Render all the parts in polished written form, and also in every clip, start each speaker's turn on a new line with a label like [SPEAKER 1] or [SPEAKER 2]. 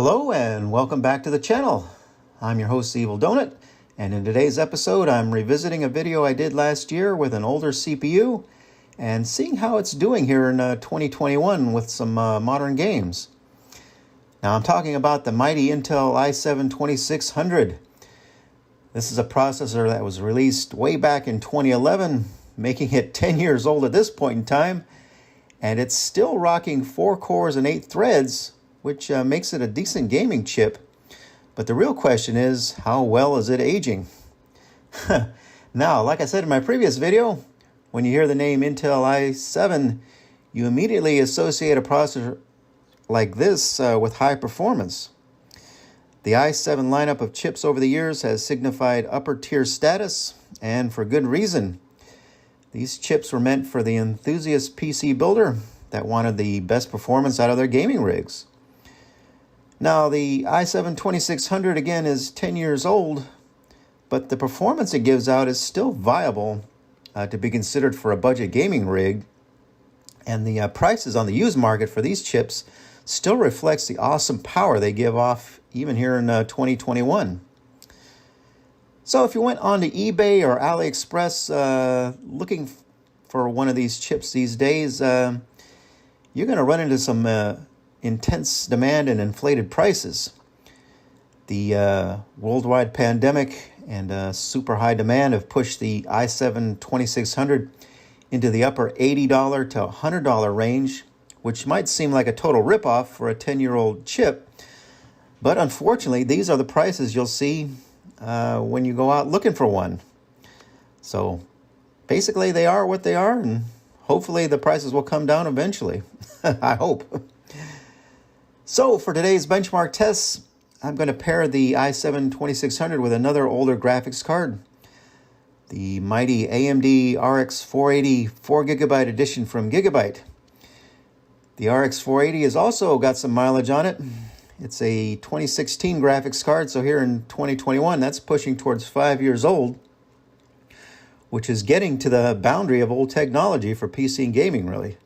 [SPEAKER 1] Hello and welcome back to the channel. I'm your host wouldnt, and in today's episode I'm revisiting a video I did last year with an older CPU and seeing how it's doing here in 2021 with some modern games. Now I'm talking about the mighty Intel i7-2600. This is a processor that was released way back in 2011, making it 10 years old at this point in time, and it's still rocking 4 cores and 8 threads, which makes it a decent gaming chip. But the real question is, how well is it aging? Now, like I said in my previous video, when you hear the name Intel i7, you immediately associate a processor like this with high performance. The i7 lineup of chips over the years has signified upper tier status, and for good reason. These chips were meant for the enthusiast PC builder that wanted the best performance out of their gaming rigs. Now, the i7-2600 again is 10 years old, but the performance it gives out is still viable to be considered for a budget gaming rig, and the prices on the used market for these chips still reflects the awesome power they give off even here in 2021. So if you went onto eBay or AliExpress looking for one of these chips these days, you're going to run into some intense demand and inflated prices. The worldwide pandemic and super high demand have pushed the i7-2600 into the upper $80 to $100 range, which might seem like a total ripoff for a 10-year-old chip. But unfortunately, these are the prices you'll see when you go out looking for one. So basically, they are what they are, and hopefully the prices will come down eventually. I hope. So for today's benchmark tests, I'm going to pair the i7-2600 with another older graphics card, the mighty AMD RX 480 4GB edition from Gigabyte. The RX 480 has also got some mileage on it. It's a 2016 graphics card, so here in 2021, that's pushing towards 5 years old, which is getting to the boundary of old technology for PC and gaming, really.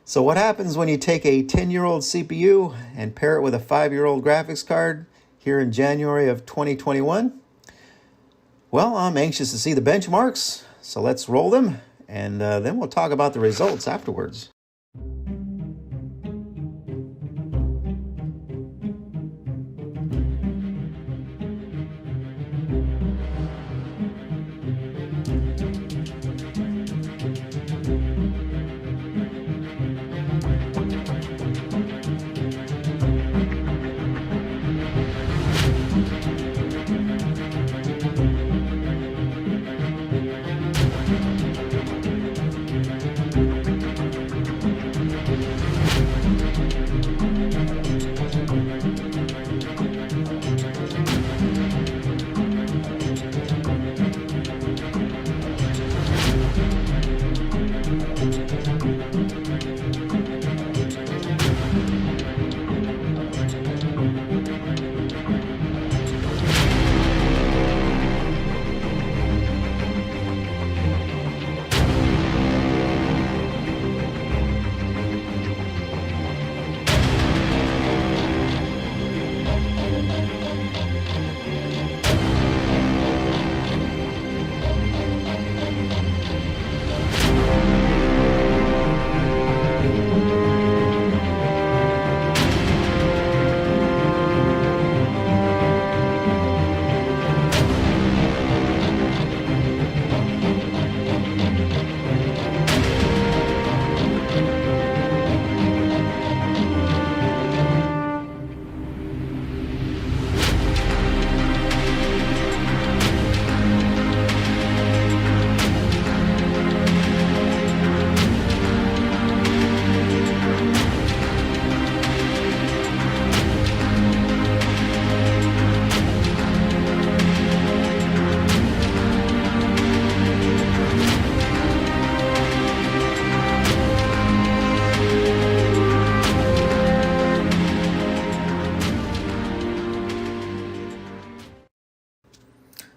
[SPEAKER 1] So what happens when you take a 10-year-old CPU and pair it with a 5-year-old graphics card here in January of 2021? Well, I'm anxious to see the benchmarks, so let's roll them, and then we'll talk about the results afterwards.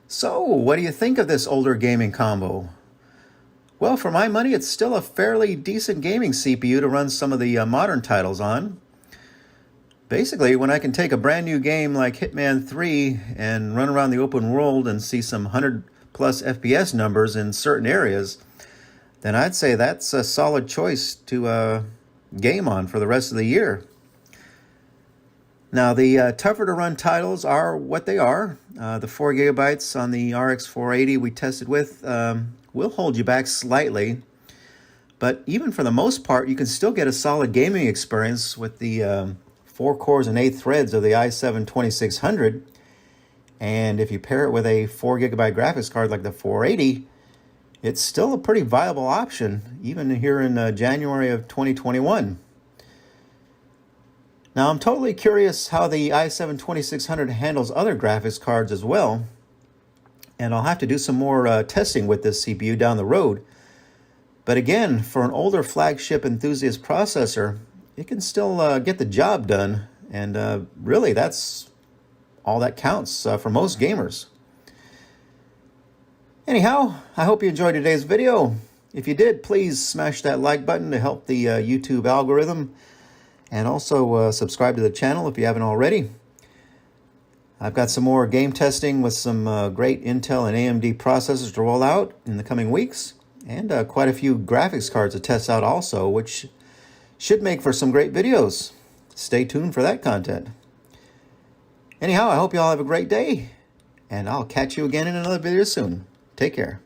[SPEAKER 1] So, what do you think of this older gaming combo? Well, for my money, it's still a fairly decent gaming CPU to run some of the modern titles on. Basically, when I can take a brand new game like Hitman 3 and run around the open world and see some 100 plus FPS numbers in certain areas, then I'd say that's a solid choice to game on for the rest of the year. Now, the tougher to run titles are what they are. The 4 gigabytes on the RX 480 we tested with will hold you back slightly. But even for the most part, you can still get a solid gaming experience with the 4 cores and 8 threads of the i7 2600. And if you pair it with a 4 gigabyte graphics card like the 480, it's still a pretty viable option, even here in January of 2021. Now, I'm totally curious how the i7 2600 handles other graphics cards as well. And I'll have to do some more testing with this CPU down the road. But again, for an older flagship enthusiast processor, it can still get the job done. And really, that's all that counts for most gamers. Anyhow, I hope you enjoyed today's video. If you did, please smash that like button to help the YouTube algorithm. And also subscribe to the channel if you haven't already. I've got some more game testing with some great Intel and AMD processors to roll out in the coming weeks. And quite a few graphics cards to test out also, which should make for some great videos. Stay tuned for that content. Anyhow, I hope you all have a great day. And I'll catch you again in another video soon. Take care.